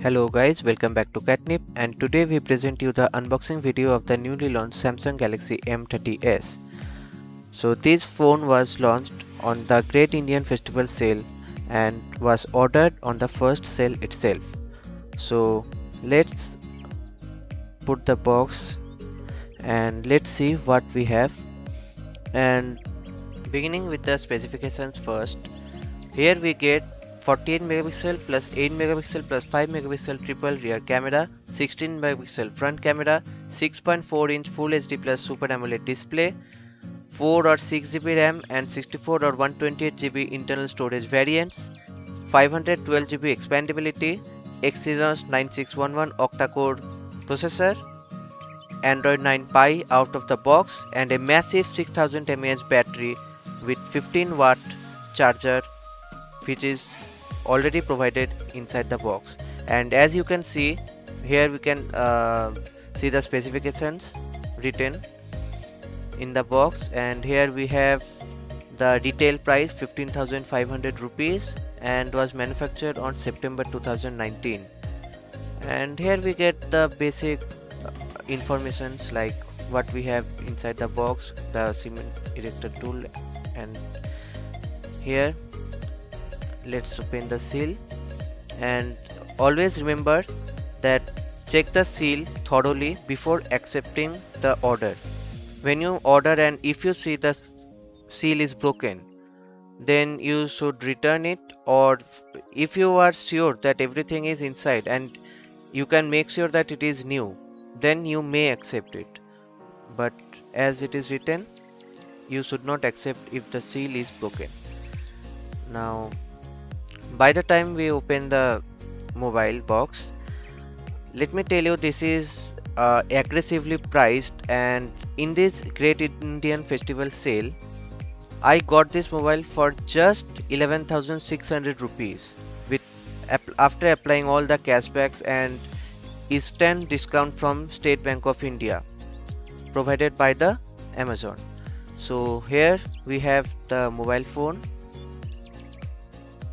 Hello guys, welcome back to QatNip, and today we present you the unboxing video of the newly launched Samsung Galaxy M30s. So this phone was launched on the Great Indian Festival sale and was ordered on the first sale itself. So let's put the box and let's see what we have. And beginning with the specifications first, here we get 48 megapixel plus 8 megapixel plus 5 megapixel triple rear camera, 16 megapixel front camera, 6.4 inch Full HD plus Super AMOLED display, 4 or 6 GB RAM and 64 or 128 GB internal storage variants, 512 GB expandability, Exynos 9611 octa-core processor, Android 9 Pie out of the box, and a massive 6000 mAh battery with 15 watt charger, which is already provided inside the box. And as you can see here, we can see the specifications written in the box, and here we have the retail price 15,500 rupees and was manufactured on September 2019. And here we get the basic informations like what we have inside the box, the SIM ejector tool, and here let's open the seal. And always remember that check the seal thoroughly before accepting the order. When you order and if you see the seal is broken, then you should return it, or if you are sure that everything is inside and you can make sure that it is new, then you may accept it. But as it is written, you should not accept if the seal is broken. Now by the time we open the mobile box, let me tell you, this is aggressively priced, and in this Great Indian Festival sale I got this mobile for just 11,600 rupees with after applying all the cashbacks and instant discount from State Bank of India provided by the Amazon. So here we have the mobile phone.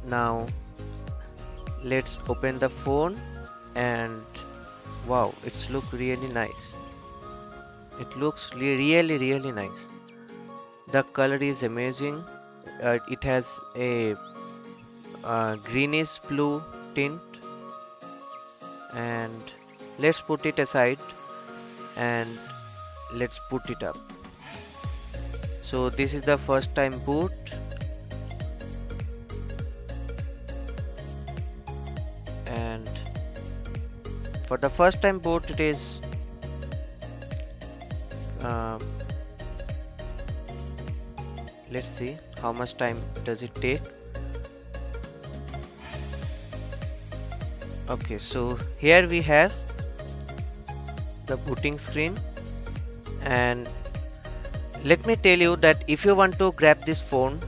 Now let's open the phone, and wow, it's look really nice. It looks really nice. The color is amazing. It has a greenish blue tint. And let's put it aside and let's put it up. So this is the first time boot. And for the first time boot, it is let's see how much time does it take. Okay, so here we have the booting screen, and let me tell you that if you want to grab this phone,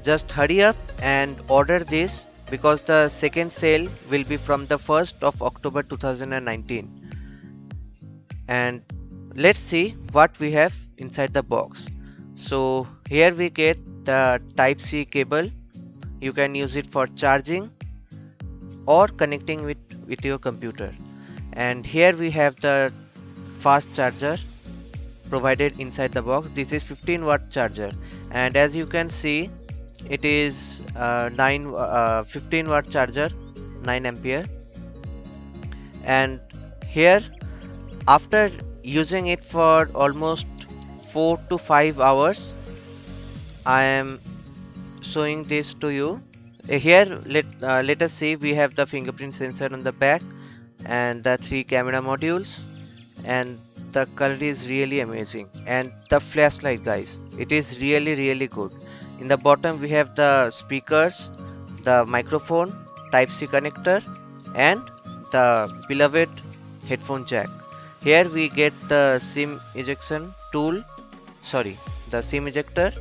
just hurry up and order this, because the second sale will be from the 1st of October 2019. And let's see what we have inside the box. So here we get the Type-C cable. You can use it for charging or connecting with your computer. And here we have the fast charger provided inside the box. This is 15 watt charger, and as you can see, it is 15 watt charger, 9 ampere. And here, after using it for almost 4 to 5 hours, I am showing this to you. Here let us see, we have the fingerprint sensor on the back and the 3 camera modules, and the color is really amazing. And the flashlight, guys, it is really good. In the bottom we have the speakers, the microphone, Type-C connector, and the beloved headphone jack. Here we get the SIM ejection tool, the SIM ejector,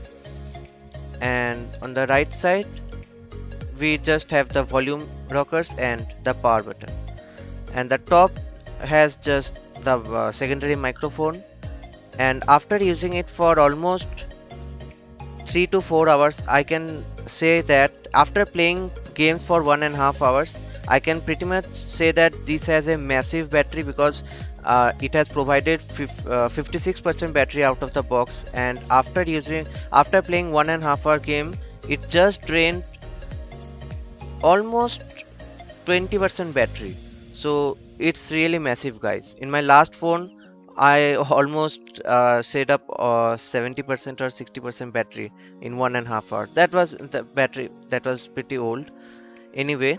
and on the right side we just have the volume rockers and the power button. And the top has just the secondary microphone. And after using it for almost 3 to 4 hours, I can say that after playing games for 1.5 hours, I can pretty much say that this has a massive battery because it has provided 56% battery out of the box, and after playing 1.5 hour game, it just drained almost 20% battery. So it's really massive, guys. In my last phone, I almost set up 70% or 60% battery in 1.5 hour. That was the battery that was pretty old. Anyway,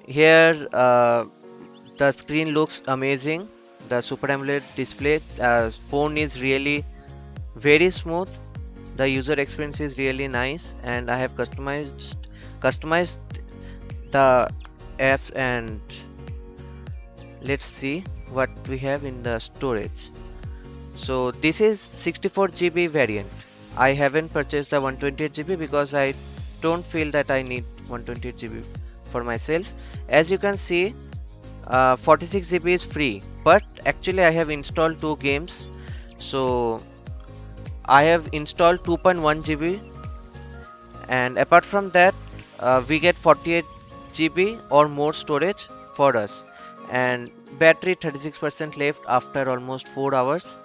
here the screen looks amazing. The Super AMOLED display, phone is really very smooth. The user experience is really nice, and I have customized the apps. And let's see what we have in the storage. So this is 64 GB variant. I haven't purchased the 128 GB because I don't feel that I need 128 GB for myself. As you can see, 46 GB is free, but actually I have installed two games. So I have installed 2.1 GB, and apart from that, we get 48 GB or more storage for us, and battery 36% left after almost 4 hours.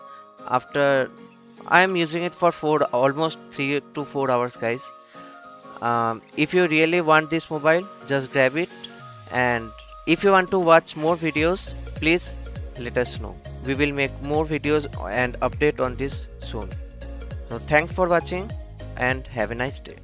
After I am using it for almost 3 to 4 hours, guys. If you really want this mobile, just grab it, and if you want to watch more videos, please let us know. We will make more videos and update on this soon. So thanks for watching and have a nice day.